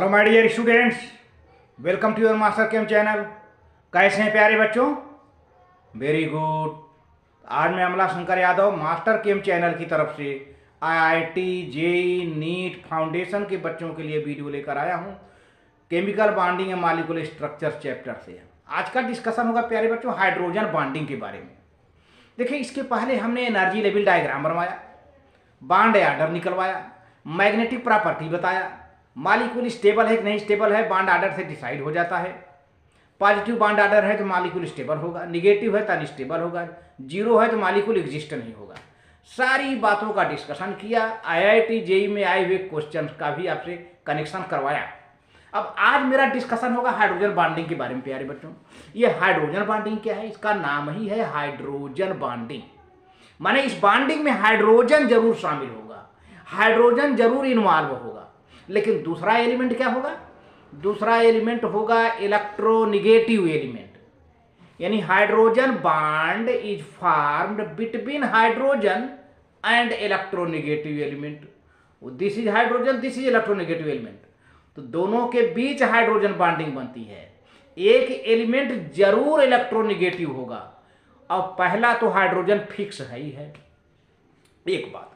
Hello my dear students, welcome to your master chem channel. कैसे हैं प्यारे बच्चों? Very good. आज मैं Amla Shankar Yadav master chem channel की तरफ से आईआईटी जेईई नीट फाउंडेशन के बच्चों के लिए वीडियो लेकर आया हूं chemical bonding and molecular structure chapter से। आज का डिस्कशन होगा प्यारे बच्चों हाइड्रोजन बॉन्डिंग के बारे में। देखिए, इसके पहले हमने एनर्जी लेवल डायग्राम बनवाया, बॉन्ड आर्डर निकलवाया, मैग्नेटिक प्रॉपर्टी बताया, मॉलिक्यूल स्टेबल है कि नहीं स्टेबल है बॉन्ड आर्डर से डिसाइड हो जाता है। पॉजिटिव बॉन्ड आर्डर है तो मॉलिक्यूल स्टेबल होगा, निगेटिव है तो अनस्टेबल होगा, जीरो है तो मॉलिक्यूल एग्जिस्ट नहीं होगा। सारी बातों का डिस्कशन किया, आईआईटी जेईई में आए हुए क्वेश्चन का भी आपसे कनेक्शन करवाया। अब आज मेरा डिस्कशन होगा हाइड्रोजन बॉन्डिंग के बारे में प्यारे बच्चों। ये हाइड्रोजन बॉन्डिंग क्या है? इसका नाम ही है हाइड्रोजन बॉन्डिंग। माने इस बॉन्डिंग में हाइड्रोजन जरूर शामिल होगा, हाइड्रोजन जरूर इन्वॉल्व होगा। लेकिन दूसरा एलिमेंट क्या होगा? दूसरा एलिमेंट होगा इलेक्ट्रोनिगेटिव एलिमेंट, यानी hydrogen bond is formed between hydrogen and electronegative element. This is hydrogen, this is electronegative element. तो दोनों के बीच हाइड्रोजन बॉन्डिंग बनती है। एक एलिमेंट जरूर इलेक्ट्रोनिगेटिव होगा और पहला तो हाइड्रोजन फिक्स है ही है, एक बात।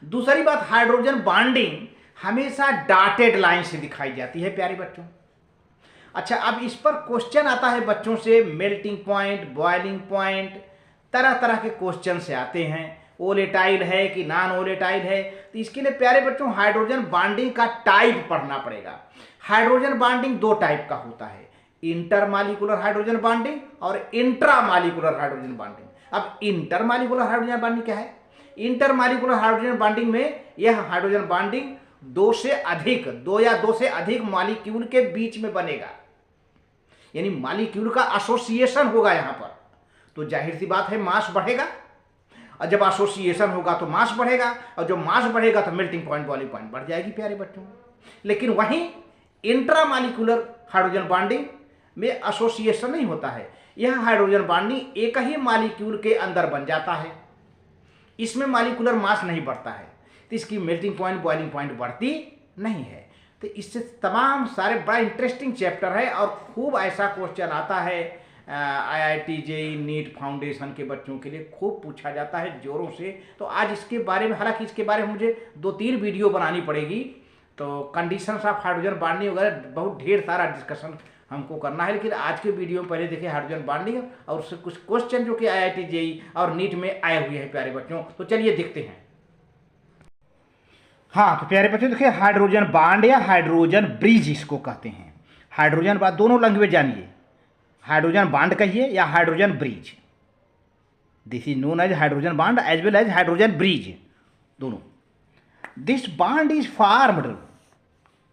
दूसरी बात, हाइड्रोजन बॉन्डिंग हमेशा डॉटेड लाइन से दिखाई जाती है प्यारे बच्चों। अच्छा, अब इस पर क्वेश्चन आता है बच्चों से, मेल्टिंग पॉइंट, बॉइलिंग पॉइंट, तरह तरह के क्वेश्चन से आते हैं। वोलेटाइल है कि नॉन वोलेटाइल है, तो इसके लिए प्यारे बच्चों हाइड्रोजन बॉन्डिंग का टाइप पढ़ना पड़ेगा। हाइड्रोजन बॉन्डिंग दो टाइप का होता है, इंटरमॉलिक्यूलर हाइड्रोजन बॉन्डिंग और इंट्रामॉलिक्यूलर हाइड्रोजन बॉन्डिंग। अब इंटरमॉलिक्यूलर हाइड्रोजन बॉन्डिंग क्या है? इंटरमॉलिक्यूलर हाइड्रोजन बॉन्डिंग में यह हाइड्रोजन बॉन्डिंग दो या दो से अधिक मॉलिक्यूल के बीच में बनेगा, यानी मॉलिक्यूल का एसोसिएशन होगा यहां पर। तो जाहिर सी बात है मास बढ़ेगा, और जब एसोसिएशन होगा तो मास बढ़ेगा, और जब मास बढ़ेगा तो मेल्टिंग पॉइंट, बॉइलिंग पॉइंट बढ़ जाएगी प्यारे बच्चों। लेकिन वहीं इंट्रामॉलिक्यूलर हाइड्रोजन बॉन्डिंग में एसोसिएशन नहीं होता है। यह हाइड्रोजन बॉन्डिंग एक ही मॉलिक्यूल के अंदर बन जाता है, इसमें मॉलिक्यूलर मास नहीं बढ़ता है, तो इसकी मेल्टिंग पॉइंट, बॉइलिंग पॉइंट बढ़ती नहीं है। तो इससे तमाम सारे बड़ा इंटरेस्टिंग चैप्टर है और खूब ऐसा क्वेश्चन आता है आईआईटी जेईई नीट फाउंडेशन के बच्चों के लिए, खूब पूछा जाता है जोरों से। तो आज इसके बारे में, हालांकि इसके बारे में मुझे 2-3 वीडियो बनानी पड़ेगी, तो कंडीशंस ऑफ हाइड्रोजन बॉन्डिंग वगैरह बहुत ढेर सारा डिस्कशन हमको करना है। लेकिन आज के वीडियो में पहले देखिए हाइड्रोजन बॉन्डिंग और उससे कुछ क्वेश्चन जो कि आईआईटी जेईई और नीट में आए हुए हैं प्यारे बच्चों। तो चलिए देखते हैं। हाँ, तो प्यारे बच्चों देखिए, हाइड्रोजन बॉन्ड या हाइड्रोजन ब्रिज इसको कहते हैं। हाइड्रोजन बॉन्ड दोनों लैंग्वेज जानिए, हाइड्रोजन बॉन्ड कहिए या hydrogen bridge. This is known as hydrogen bond as well as hydrogen bridge, दोनों। This bond is formed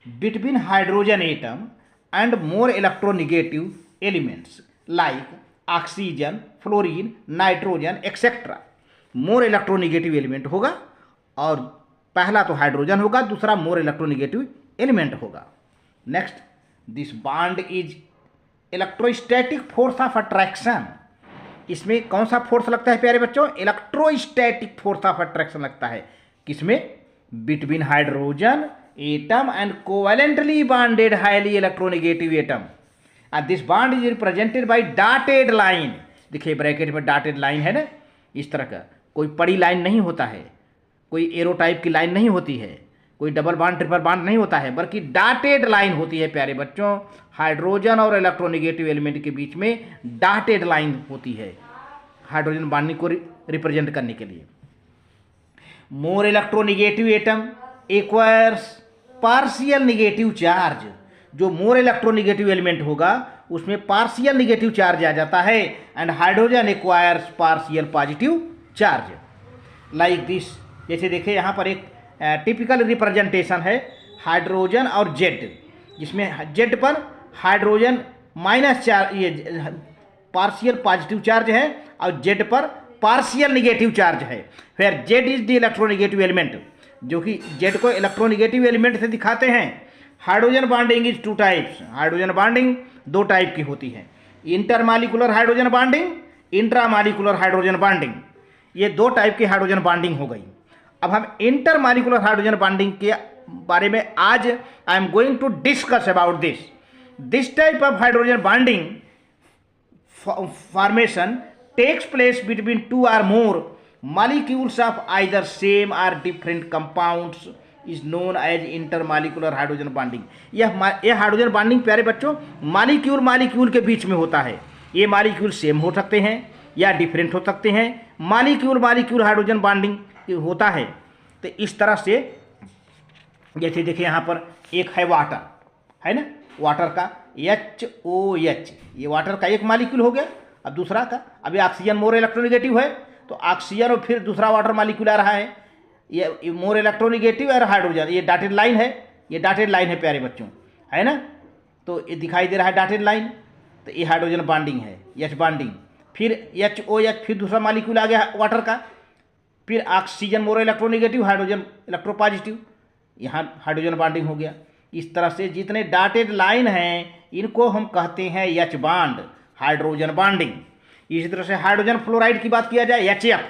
between hydrogen atom and more electronegative elements like oxygen, fluorine, nitrogen etcetera. More electronegative element होगा, और पहला तो hydrogen होगा, दूसरा more electronegative element होगा। Next, this bond is electrostatic force of attraction. इसमें कौन सा फोर्स लगता है प्यारे बच्चों? इलेक्ट्रोस्टैटिक फोर्स ऑफ अट्रैक्शन लगता है। किसमें? Between hydrogen atom and covalently bonded highly electronegative atom. And this bond is represented by dotted line. देखिए ब्रैकेट में डॉटेड लाइन है ना, इस तरह का कोई पड़ी लाइन नहीं होता है, कोई एरो टाइप की लाइन नहीं होती है, कोई डबल बॉन्ड ट्रिपल बॉन्ड नहीं होता है, बल्कि डॉटेड लाइन होती है प्यारे बच्चों। हाइड्रोजन और इलेक्ट्रोनिगेटिव एलिमेंट के बीच में डॉटेड लाइन होती है हाइड्रोजन बॉन्डिंग को रिप्रेजेंट करने के लिए। More electronegative atom acquires partial negative charge. जो मोर इलेक्ट्रोनिगेटिव एलिमेंट होगा उसमें पार्शियल निगेटिव चार्ज आ जाता है, and hydrogen acquires partial positive charge like this. जैसे देखिए यहाँ पर एक टिपिकल रिप्रेजेंटेशन है हाइड्रोजन और जेड, जिसमें जेड पर हाइड्रोजन माइनस चार्ज, ये पार्शियल पॉजिटिव चार्ज है, और जेड पर पार्शियल निगेटिव चार्ज है। फिर Z is the electronegative element, जो कि जेड को इलेक्ट्रोनिगेटिव एलिमेंट से दिखाते हैं। Hydrogen bonding is 2 types. Hydrogen bonding 2 type की होती है, intermolecular hydrogen bonding, intramolecular hydrogen bonding. ये 2 टाइप की हाइड्रोजन बॉन्डिंग हो गई। अब हम इंटरमॉलिक्यूलर हाइड्रोजन बॉन्डिंग के बारे में आज I am going to discuss about this type of hydrogen bonding formation takes place between two or more molecules of either same or different compounds is known as intermolecular hydrogen bonding। यह hydrogen bonding प्यारे बच्चों molecule के बीच में होता है। ये molecule same हो सकते हैं या डिफरेंट हो सकते हैं। मालिक्यूल हाइड्रोजन बॉन्डिंग होता है। तो इस तरह से जैसे देखिए यहाँ पर एक है वाटर, है ना, वाटर का HOH, ये वाटर का एक मालिक्यूल हो गया। अब दूसरा का, अभी ऑक्सीजन मोर इलेक्ट्रोनेगेटिव है तो ऑक्सीजन और फिर दूसरा वाटर मालिक्यूल आ रहा है, ये मोर इलेक्ट्रोनेगेटिव और हाइड्रोजन, ये डॉटेड लाइन है, ये डॉटेड लाइन है प्यारे बच्चों, है ना। तो ये दिखाई दे रहा है डॉटेड लाइन, तो ये हाइड्रोजन बॉन्डिंग है, H बॉन्डिंग। फिर HOH, फिर दूसरा मालिक्यूल आ गया वाटर का, फिर oxygen more electronegative, hydrogen electropositive, यहाँ हाइड्रोजन बॉन्डिंग हो गया। इस तरह से जितने डॉटेड लाइन हैं इनको हम कहते हैं H बॉन्ड, हाइड्रोजन बॉन्डिंग। इसी तरह से हाइड्रोजन फ्लोराइड की बात किया जाए HF,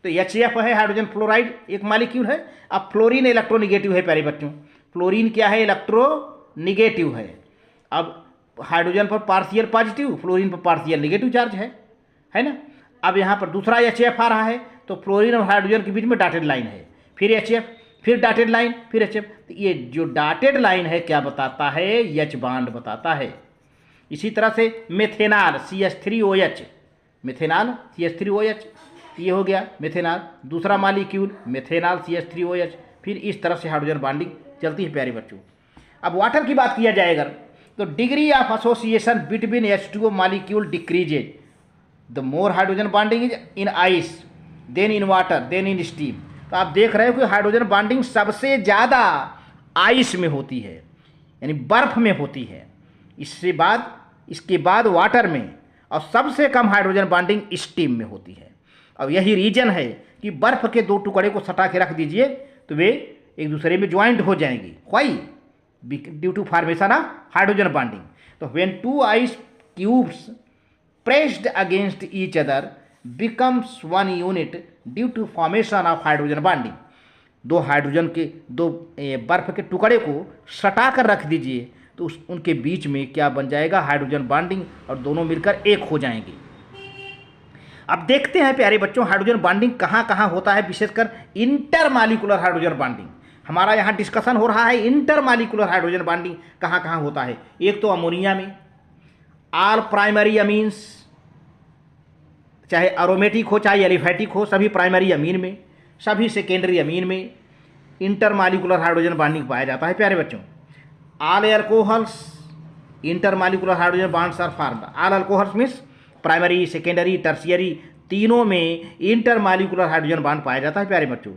तो HF है हाइड्रोजन फ्लोराइड, एक मालिक्यूल है। अब फ्लोरीन इलेक्ट्रोनिगेटिव है प्यारे बच्चों, फ्लोरीन क्या है, इलेक्ट्रोनिगेटिव है। अब हाइड्रोजन पर पार्शियल पॉजिटिव, फ्लोरीन पर पार्शियल नेगेटिव चार्ज है ना। अब यहाँ पर दूसरा HF आ रहा है, तो फ्लोरीन और हाइड्रोजन के बीच में डॉटेड लाइन है, फिर HF, फिर डॉटेड लाइन, फिर HF। तो ये जो डॉटेड लाइन है क्या बताता है, H बॉन्ड बताता है। इसी तरह से मेथेनॉल CH3OH, मेथेनॉल CH3OH, ये हो गया मेथेनॉल, दूसरा मालिक्यूल मेथेनॉल CH3OH। फिर इस तरह से हाइड्रोजन बॉन्डिंग चलती है प्यारे बच्चों। अब वाटर की बात किया जाए अगर, तो degree of association between H2O molecule decreases the more hydrogen bonding is in ice then in water then in steam. तो आप देख रहे हो कि हाइड्रोजन बॉन्डिंग सबसे ज़्यादा आइस में होती है, यानी बर्फ में होती है, इसके बाद वाटर में, और सबसे कम हाइड्रोजन बॉन्डिंग स्टीम में होती है। अब यही रीजन है कि बर्फ के दो टुकड़े को सटा के रख दीजिए तो वे एक दूसरे में ज्वाइंट हो जाएंगी, why, due to formation of hydrogen bonding. तो when two ice cubes pressed against each other becomes one unit due to formation of hydrogen bonding. दो हाइड्रोजन के दो बर्फ के टुकड़े को सटा कर रख दीजिए तो उनके बीच में क्या बन जाएगा, हाइड्रोजन बॉन्डिंग, और दोनों मिलकर एक हो जाएंगे। अब देखते हैं प्यारे बच्चों हाइड्रोजन बॉन्डिंग कहाँ कहाँ होता है, विशेषकर इंटरमॉलिक्यूलर हाइड्रोजन बॉन्डिंग। हमारा यहाँ डिस्कशन हो रहा है इंटरमॉलिक्यूलर हाइड्रोजन बॉन्डिंग कहाँ कहाँ होता है। एक तो अमोनिया में, ऑल प्राइमरी अमीन्स, चाहे एरोमेटिक हो चाहे एलिफैटिक हो, सभी प्राइमरी अमीन में, सभी सेकेंडरी अमीन में इंटरमॉलिक्यूलर हाइड्रोजन बॉन्डिंग पाया जाता है प्यारे बच्चों। All alcohols intermolecular hydrogen bonds are formed. All alcohols means primary, secondary, tertiary, तीनों में इंटरमॉलिक्यूलर हाइड्रोजन बॉन्ड पाया जाता है प्यारे बच्चों।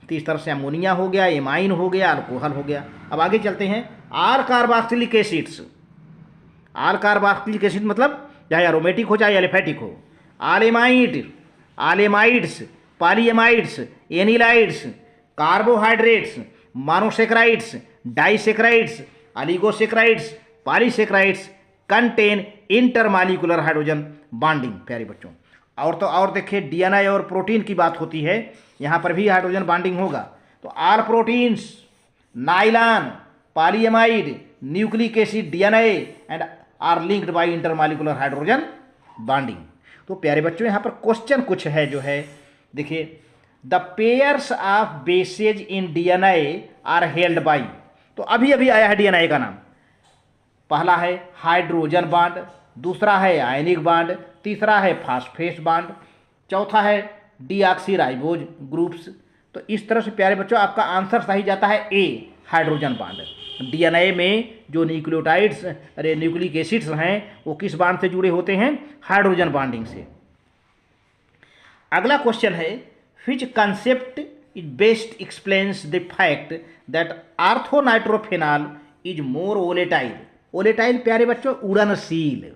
तो इस तरह से अमोनिया हो गया, एमाइन हो गया, अल्कोहल हो गया। अब आगे चलते हैं, all carboxylic acids. All carboxylic acid मतलब चाहे एरोमेटिक हो चाहे एलिफैटिक हो। All amides, polyamides, anilides, carbohydrates, monosaccharides, disaccharides, oligosaccharides, polysaccharides contain intermolecular hydrogen bonding प्यारे बच्चों। और तो और देखिए डीएनए और प्रोटीन की बात होती है, यहाँ पर भी हाइड्रोजन बॉन्डिंग होगा। तो all proteins, nylon, polyamide, nucleic acid, DNA and are linked by intermolecular hydrogen bonding. तो प्यारे बच्चों यहाँ पर क्वेश्चन कुछ है जो है, देखिए the pairs of bases in DNA are held by. तो अभी अभी आया है डीएनए का नाम। पहला है हाइड्रोजन बॉन्ड, दूसरा है आयनिक बॉन्ड, तीसरा है फास्फेट बॉन्ड, चौथा है डीऑक्सीराइबोज ग्रुप्स। तो इस तरह से प्यारे बच्चों आपका आंसर सही जाता है ए, हाइड्रोजन बॉन्ड। डीएनए में जो न्यूक्लियोटाइड्स न्यूक्लिक एसिड्स हैं वो किस बॉन्ड से जुड़े होते हैं, हाइड्रोजन बॉन्डिंग से। अगला क्वेश्चन है, which concept is best explains the fact that orthonitrophenol is more volatile. Volatile प्यारे बच्चों उड़नशील।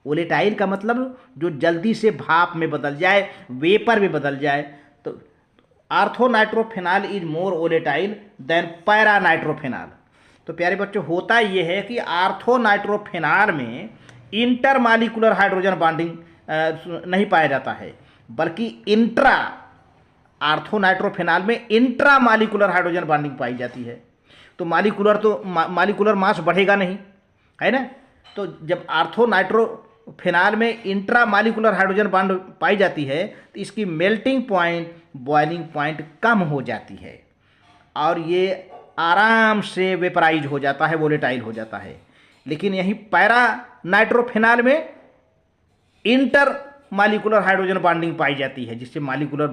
वोलेटाइल का मतलब जो जल्दी से भाप में बदल जाए, वेपर में बदल जाए। तो आर्थोनाइट्रोफेनॉल इज मोर वोलेटाइल देन पैरानाइट्रोफेनॉल। तो प्यारे बच्चों होता ये है कि आर्थोनाइट्रोफेनॉल में इंटरमॉलिक्यूलर हाइड्रोजन बॉन्डिंग नहीं पाया जाता है, बल्कि आर्थोनाइट्रोफेनॉल में इंट्रामॉलिक्यूलर हाइड्रोजन बॉन्डिंग पाई जाती है। तो मालिकुलर मास बढ़ेगा नहीं, है ना। तो जब आर्थो नाइट्रोफेनॉल में intra molecular hydrogen bond pi जाती है तो इसकी मेल्टिंग पॉइंट, बॉइलिंग पॉइंट कम हो जाती है और ये आराम से वेपराइज हो जाता है, वोलेटाइल हो जाता है। लेकिन यही पैरा नाइट्रोफेनॉल में इंटर मालिकुलर हाइड्रोजन बॉन्डिंग पाई जाती है, जिससे मालिकुलर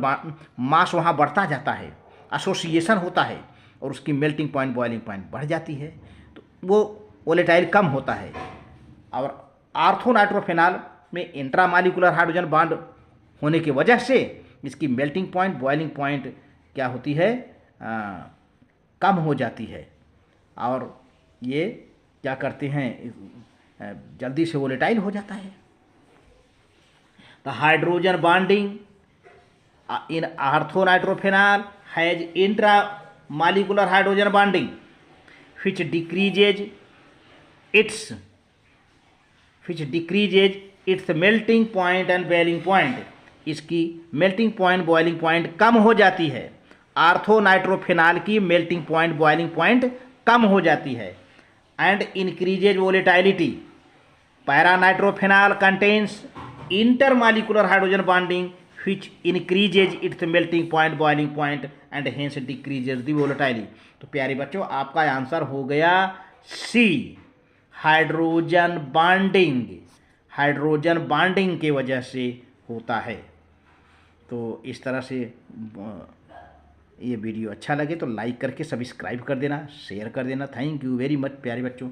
मास वहाँ बढ़ता जाता है, एसोसिएशन होता है और उसकी मेल्टिंग पॉइंट, बॉइलिंग पॉइंट बढ़ जाती है, तो वो वोलेटाइल कम होता है। और आर्थो नाइट्रोफेनॉल में इंट्रा मालिकुलर हाइड्रोजन बॉन्ड होने की वजह से इसकी मेल्टिंग पॉइंट, बॉइलिंग पॉइंट क्या होती है, कम हो जाती है और ये क्या करते हैं, जल्दी से वोलेटाइल हो जाता है। The hydrogen bonding in orthonitrophenol has intramolecular hydrogen bonding which decreases its melting point and boiling point। इसकी मेल्टिंग पॉइंट, बॉइलिंग पॉइंट कम हो जाती है। आर्थोनाइट्रोफेनॉल की मेल्टिंग पॉइंट, बॉइलिंग पॉइंट कम हो जाती है and increases volatility. Paranitrophenol contains intermolecular hydrogen bonding which increases its melting point, boiling point and hence decreases the volatility। तो प्यारे बच्चों, आपका आंसर हो गया सी, हाइड्रोजन बॉन्डिंग। हाइड्रोजन बॉन्डिंग के वजह से होता है। तो इस तरह से ये वीडियो अच्छा लगे तो लाइक करके सब्सक्राइब कर देना, शेयर कर देना। थैंक यू वेरी मच प्यारे बच्चों।